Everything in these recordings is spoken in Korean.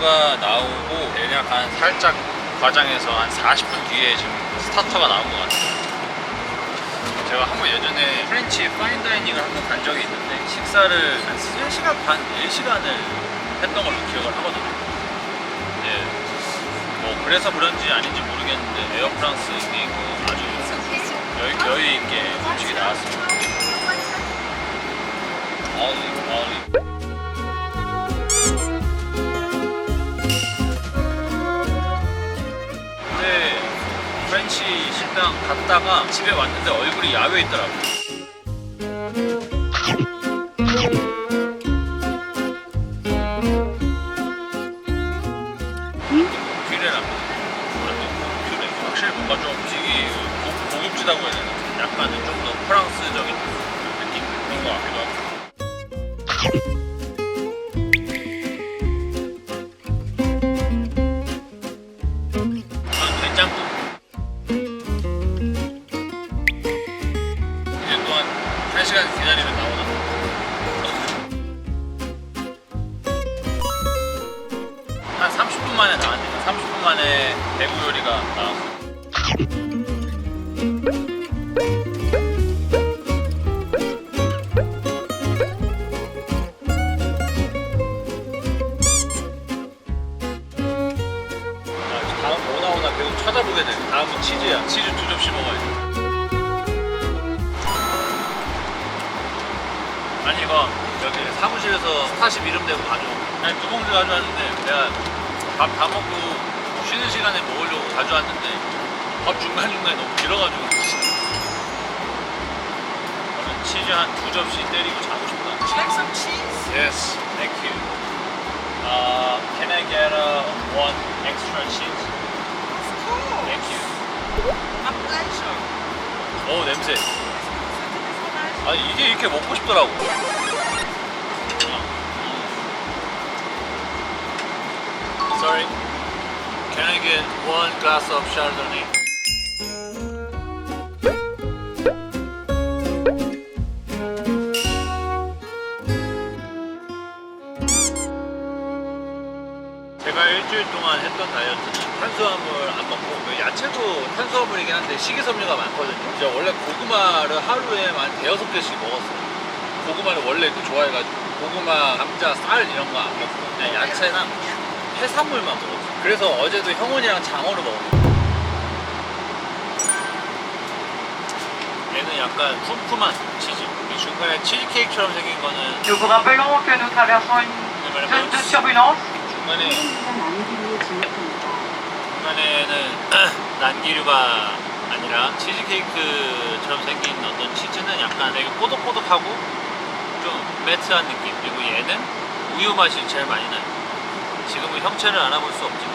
스타트가 나오고 대략 한 살짝 과장해서 한 40분 뒤에 지금 스타터가 나온 것 같아요. 제가 한번 예전에 프렌치 파인다이닝을 한번 간 적이 있는데 식사를 한 3시간 반, 4시간을 했던 걸로 기억을 하거든요. 예, 뭐 그래서 그런지 아닌지 모르겠는데 에어프랑스 비행기 아주 여유 있게 음식이 나왔습니다. 올리. 근데 프렌치 식당 갔다가 집에 왔는데 얼굴이 야외에 있더라고요. 퓨레랍니다. 퓨레. 확실히 뭔가 좀 음식이 고급지다고 해야 되나? 약간은 좀 더 프랑스적인 느낌인 것 같기도 하고. 된장국. 이제 또한 1시간 기다리면 나오나? 한 30분 만에 나왔네요. 30분 만에 대구 요리가 나왔어요. 다음 오나오나 계속 찾아보게 돼. 다음은 치즈야. 치즈 2접시 먹어야지. 아니 이거 여기 사무실에서 스타쉽 이름 대고 가져온 아니 2봉지 가져왔는데 내가 밥 다 먹고 쉬는 시간에 먹으려고 가져왔는데 밥 중간중간에 너무 길어가지고 저는 치즈 한 2접시 때리고 자고 싶다. Like some cheese? Yes, thank you. Can I get one extra cheese? Of course. Thank you. A pleasure. 오 냄새. 아 이게 이렇게 먹고 싶더라고. Sorry. Can I get one glass of Chardonnay? 제가 일주일 동안 했던 다이어트는 탄수화물 안 먹고 야채도 탄수화물이긴 한데 식이섬유가 많거든요. 이제 원래 고구마를 하루에 한 5-6개씩 먹었어요. 고구마를 원래 좋아해가지고 고구마, 감자, 쌀 이런 거 안 먹고 그냥 야채나 해산물만 먹었어요. 그래서 어제도 형원이랑 장어를 먹었어요. 얘는 약간 쿰쿰한 치즈. 이 중간에 치즈케이크처럼 생긴 거는 Nous vous rappelons que nous traversons une zone de turbulence. 중간에는 난기류가 아니라 치즈케이크처럼 생긴 어떤 치즈는 약간 되게 꼬독꼬독하고 좀 매트한 느낌. 그리고 얘는 우유 맛이 제일 많이 나요. 지금은 형체를 알아볼 수 없지만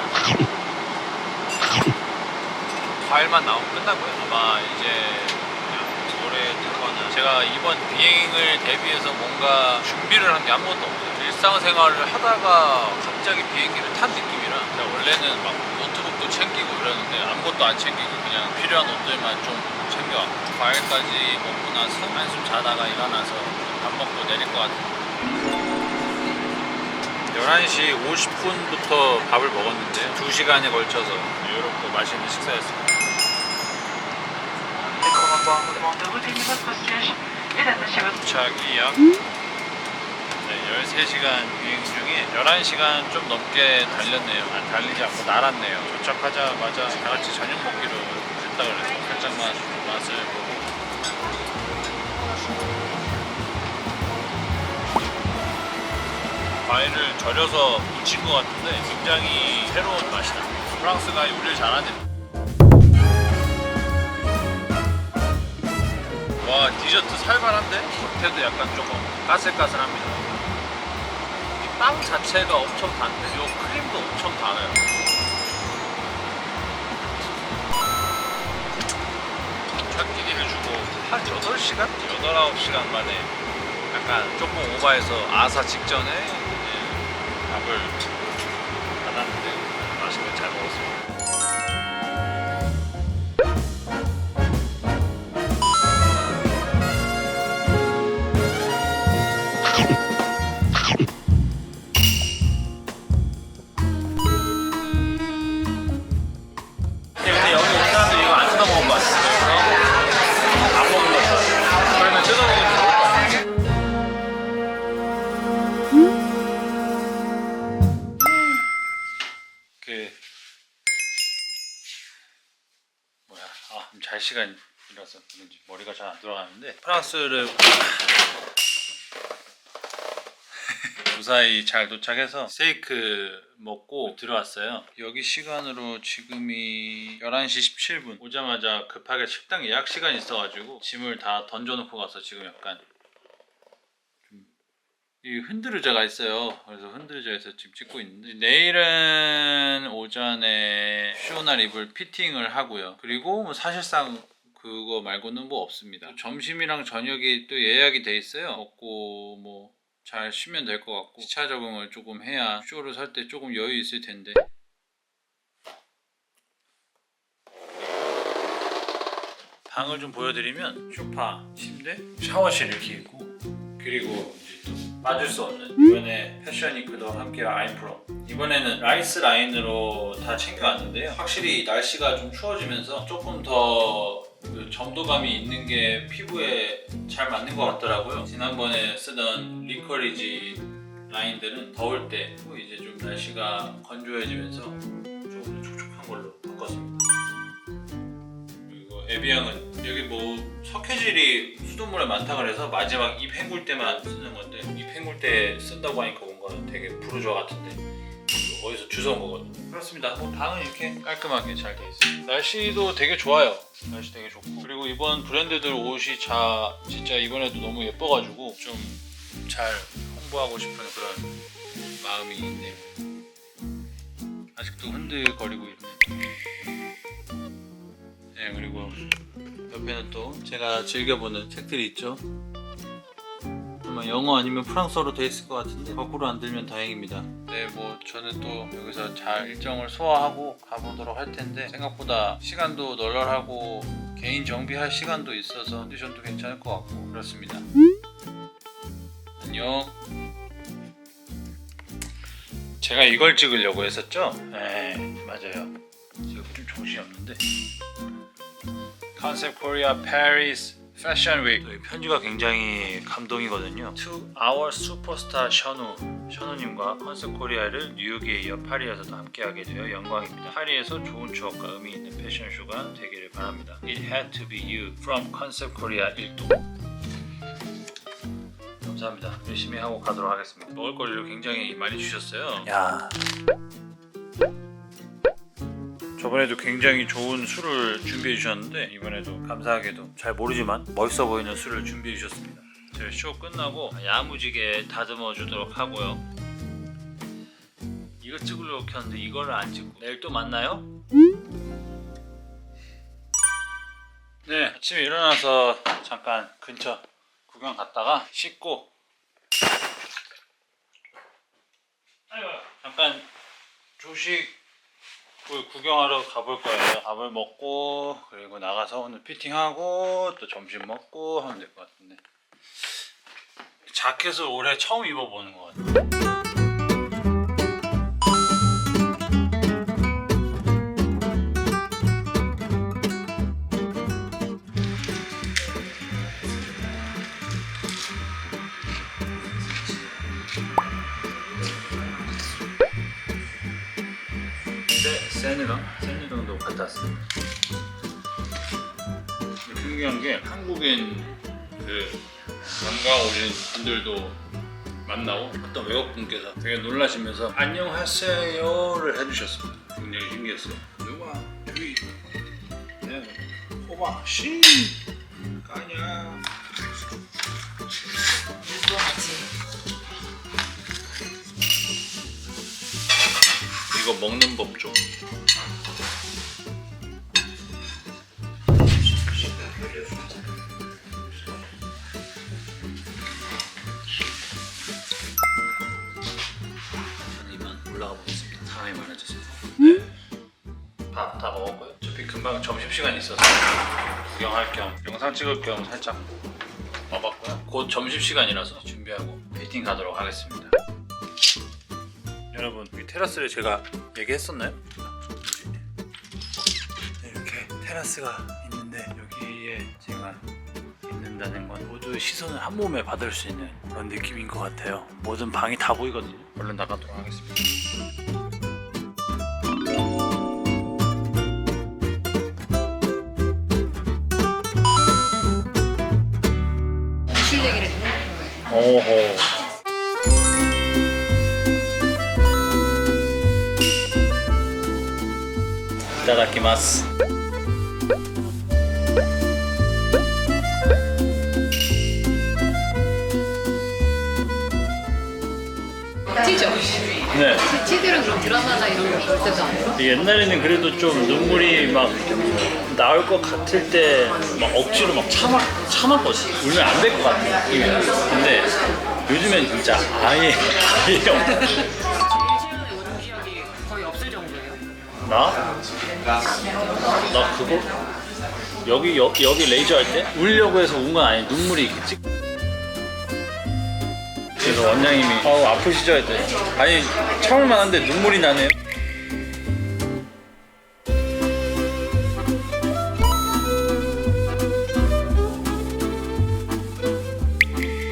과일만 나오면 끝나고요. 아마 이제 그냥 노래 듣거나 제가 이번 비행을 대비해서 뭔가 준비를 한 게 아무것도 없어요. 일상생활을 하다가 갑자기 비행기를 탄 느낌이라 제가 원래는 막 노트북도 챙기고 이러는데 아무것도 안 챙기고 그냥 필요한 옷들만 좀 챙겨왔고 과일까지 먹고 나서 한숨 자다가 일어나서 밥 먹고 내릴 것 같아요. 11시 50분부터 밥을 먹었는데 2시간에 걸쳐서 여유롭고 맛있는 식사였습니다. Les commandants vous demandent de regagner votre siège et d'attacher votre... 도착이 약 13시간 비행 중에 11시간 좀 넘게 달렸네요. 달리지 않고 날았네요. 도착하자마자 다 같이 저녁 먹기로 했다 그래서 살짝 맛을 보고 과일을 절여서 무친 것 같은데 굉장히 새로운 맛이 납니다. 프랑스가 요리를 잘하네. 와 디저트 살벌한데? 겉에도 약간 조금 까슬까슬합니다. 이 빵 자체가 엄청 단데 이 크림도 엄청 달아요. 첫끼리 해주고 한 8시간? 8, 9시간 만에 약간 조금 오버해서 아사 직전에 밥을 받았는데 맛있게 잘 먹었습니다. 그런지 머리가 잘 안 돌아가는데 프랑스를 무사히 잘 도착해서 스테이크 먹고 들어왔어요. 여기 시간으로 지금이 11시 17분. 오자마자 급하게 식당 예약 시간이 있어가지고 짐을 다 던져놓고 가서 지금 약간 이 흔들의자가 있어요. 그래서 흔들의자에서 지금 찍고 있는데 내일은 오전에 쇼나 립을 피팅을 하고요. 그리고 뭐 사실상 그거 말고는 뭐 없습니다. 점심이랑 저녁이 또 예약이 돼 있어요. 먹고 뭐 잘 쉬면 될 것 같고 시차 적응을 조금 해야 쇼를 살 때 조금 여유 있을 텐데. 방을 좀 보여드리면 소파, 침대, 샤워실 이렇게 있고 그리고 이제 또 빠질 수 없는 이번에 패션위크도 함께한 아임프로 이번에는 라이스 라인으로 다 챙겨왔는데요. 확실히 날씨가 좀 추워지면서 조금 더 그 점도감이 있는 게 피부에 잘 맞는 것 같더라고요. 지난번에 쓰던 리커리지 라인들은 더울 때 이제 좀 날씨가 건조해지면서 조금 더 촉촉한 걸로 바꿨습니다. 그리고 에비앙은 여기 뭐 석회질이 수돗물에 많다 그래서 마지막 입 헹굴 때만 쓰는 건데 입 헹굴 때 쓴다고 하니까 뭔가 되게 부르주아 같은데 어디서 주워온 거거든요. 그렇습니다. 뭐 방은 이렇게 깔끔하게 잘 돼 있어요. 날씨도 되게 좋아요. 날씨 되게 좋고 그리고 이번 브랜드들 옷이 진짜 이번에도 너무 예뻐가지고 좀 잘 홍보하고 싶은 그런 마음이 있네요. 아직도 흔들거리고 있네. 네, 그리고 옆에는 또 제가 즐겨보는 책들이 있죠. 아마 영어 아니면 프랑스어로 돼 있을 것 같은데 거꾸로 안 들면 다행입니다. 네, 뭐 저는 또 여기서 잘 일정을 소화하고 가보도록 할 텐데 생각보다 시간도 널널하고 개인 정비할 시간도 있어서 컨디션도 괜찮을 것 같고 그렇습니다. 안녕. 제가 이걸 찍으려고 했었죠? 네, 맞아요. 제가 좀 정신이 없는데 컨셉 코리아 페리스 패션 윅 편지가 굉장히 감동이거든요. To our superstar 션우님과 컨셉 코리아를 뉴욕에 이어 파리에서도 함께하게 되어 영광입니다. 파리에서 좋은 추억과 의미 있는 패션쇼가 되기를 바랍니다. It had to be you from 컨셉 코리아 1동. 감사합니다. 열심히 하고 가도록 하겠습니다. 먹을거리를 굉장히 많이 주셨어요. 야. 저번에도 굉장히 좋은 술을 준비해 주셨는데 이번에도 감사하게도 잘 모르지만 멋있어 보이는 술을 준비해 주셨습니다. 저희 쇼 끝나고 야무지게 다듬어 주도록 하고요. 이거 찍으려고 켰는데 이거를 안 찍고 내일 또 만나요? 네, 아침에 일어나서 잠깐 근처 구경 갔다가 씻고 잠깐 조식 구경하러 가볼 거예요. 밥을 먹고 그리고 나가서 오늘 피팅하고 또 점심 먹고 하면 될 것 같은데 자켓을 올해 처음 입어보는 것 같아요. 세느랑도 갔다 왔습니다. 신기한 게 한국인 그 관광 오신 분들도 만나고 어떤 외국분께서 되게 놀라시면서 안녕하세요를 해주셨습니다. 굉장히 신기했어요. 누가 저기 호박 씨 까냐 이거 먹는 법 좀. 이만 올라가 보겠습니다. 사람이 많아져서. 네. 밥 다 먹었고요. 어차피 금방 점심시간이 있어서 구경할 겸 영상 찍을 겸 살짝 와봤고요. 곧 점심시간이라서 준비하고 피팅 가도록 하겠습니다. 여러분, 이 테라스를 제가 얘기했었나요? 이렇게 테라스가 있는데 여기에 제가 있는다는 건 모두 시선을 한 몸에 받을 수 있는 그런 느낌인 것 같아요. 모든 방이 다 보이거든요. 얼른 나가도록 하겠습니다. 오호. 이타다키마스. 치죠? 네. 치들은 그럼 드라마나 이런 거 볼 때도 안 울어? 옛날에는 그래도 좀 눈물이 막 나올 것 같을 때 막 억지로 막 참았거든. 울면 안 될 것 같은 느낌이야. 근데 요즘엔 진짜 아예 없다. 제일 최근에 우는 기억이 거의 없을 정도예요. 나? 나 그거? 여기 레이저 할 때? 울려고 해서 운 건 아니 눈물이 이렇게 찍. 그래서 원장님이 아프시죠? 했더니 아니 참을만 한데 눈물이 나네요.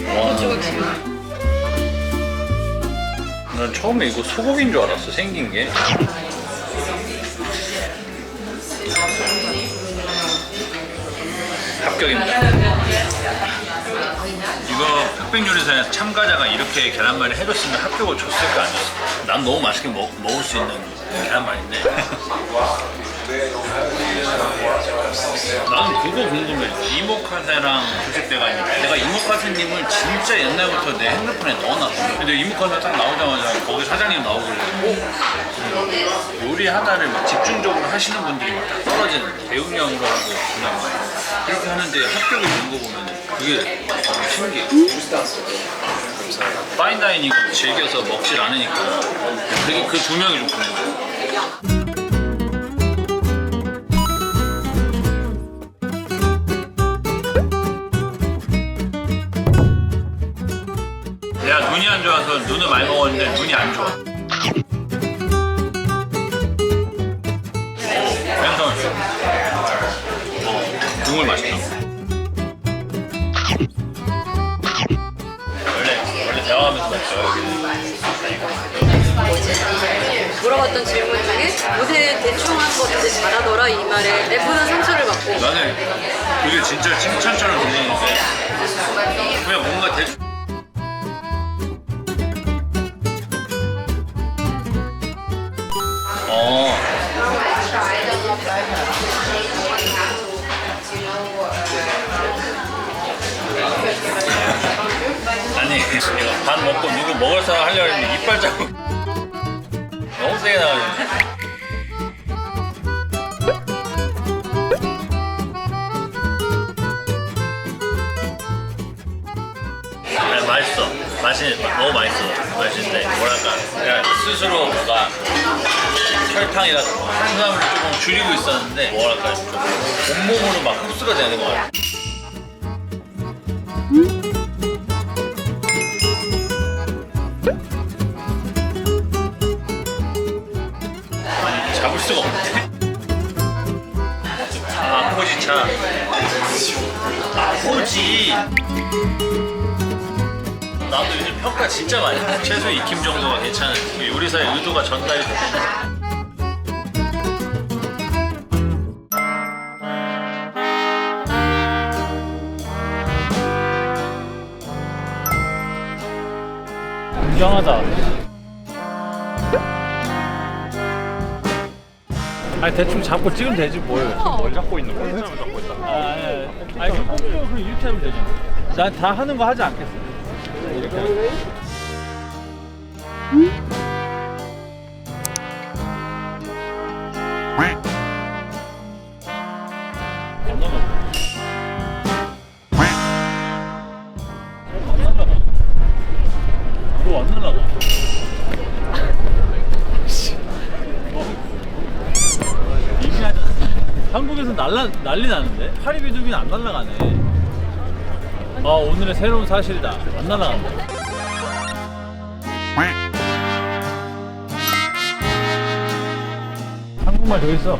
와, 난 처음에 이거 소고기인 줄 알았어. 생긴 게. 합격입니다. 이거 흑백요리사에서 참가자가 이렇게 계란말이 해줬으면 합격을 줬을 거 아니었어. 난 너무 맛있게 먹을 수 있는 계란말인데 나는 그거 궁금해. 이모카세랑 조식대가 있는데 내가 이모카세님을 진짜 옛날부터 내 핸드폰에 넣어놨어. 근데 이모카세 딱 나오자마자 거기 사장님 나오길래 요리 하나를 막 집중적으로 하시는 분들이 막 다 떨어지는 배우명으로 하고 그냥 막 그렇게 하는데 합격을 주는 거 보면 그게 너무 신기해. 파인다이닝을 즐겨서 먹질 않으니까 되게 그 두 명이 좀 궁금해. 내가 눈이 안 좋아서 눈을 많이 먹었는데 눈이 안 좋아. 생선. 국물 맛있다. 원래 대화하면서 먹어요. 물어봤던 질문 중에 요새 대충 한 거 되게 잘하더라 이 말에 F는 상처를 받고 나는 그게 진짜 칭찬처럼 들리는데 그냥 뭔가 대충 아니 내가 밥 먹고 누구 먹을 사람 하려고 했는데 이빨 자국 너무 세게 나가지고 맛있어. 너무 맛있어. 맛있는데 뭐랄까 그냥 스스로 뭔가 설탕이라 탄수화물을 조금 줄이고 있었는데 뭐랄까 좀 온몸으로 막 흡수가 되는 것 같아. 아니 잡을 수가 없네. 포지차. 포지. 나도 요즘 평가 진짜 많이 해. 최소 익힘 정도가 괜찮은 요리사의 의도가 전달이 돼. 굉장하다. 아니 대충 잡고 찍으면 되지 뭘. 뭘 잡고 있는 거야? 뭘 잡고 있다. 아니 그럼 이렇게 하면 되지. 난 다 하는 거 하지 않겠어. 이렇게 하면. 너 안 날라가. 한국에서 난리 나는데? 파리비두기는 안 날라가네. 아 오늘의 새로운 사실이다. 안 날라간다. 한국말 더 있어.